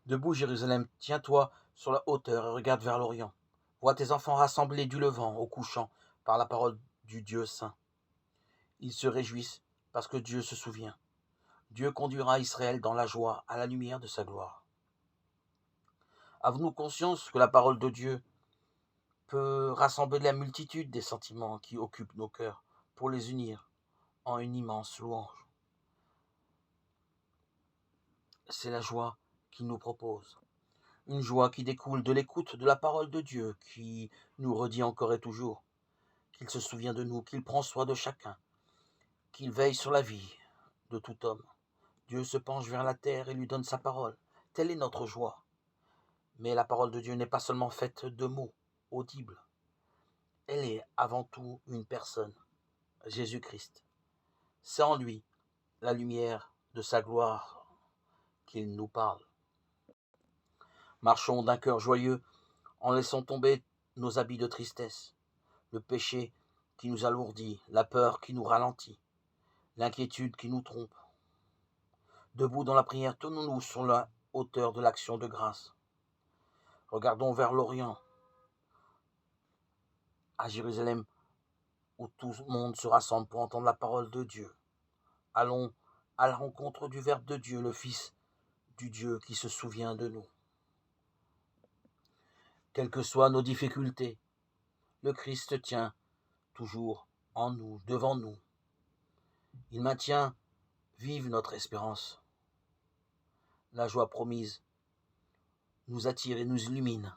Debout, Jérusalem, tiens-toi sur la hauteur et regarde vers l'Orient. Vois tes enfants rassemblés du levant au couchant par la parole du Dieu saint. Ils se réjouissent parce que Dieu se souvient. Dieu conduira Israël dans la joie à la lumière de sa gloire. Avons-nous conscience que la parole de Dieu peut rassembler la multitude des sentiments qui occupent nos cœurs pour les unir en une immense louange? C'est la joie qu'il nous propose. Une joie qui découle de l'écoute de la parole de Dieu, qui nous redit encore et toujours qu'il se souvient de nous, qu'il prend soin de chacun, qu'il veille sur la vie de tout homme. Dieu se penche vers la terre et lui donne sa parole. Telle est notre joie. Mais la parole de Dieu n'est pas seulement faite de mots audibles. Elle est avant tout une personne, Jésus-Christ. C'est en lui la lumière de sa gloire qu'il nous parle. Marchons d'un cœur joyeux en laissant tomber nos habits de tristesse, le péché qui nous alourdit, la peur qui nous ralentit, l'inquiétude qui nous trompe. Debout dans la prière, tenons-nous sur la hauteur de l'action de grâce. Regardons vers l'Orient, à Jérusalem, où tout le monde se rassemble pour entendre la parole de Dieu. Allons à la rencontre du Verbe de Dieu, le Fils du Dieu qui se souvient de nous. Quelles que soient nos difficultés, le Christ tient toujours en nous, devant nous. Il maintient vive notre espérance. La joie promise nous attire et nous illumine.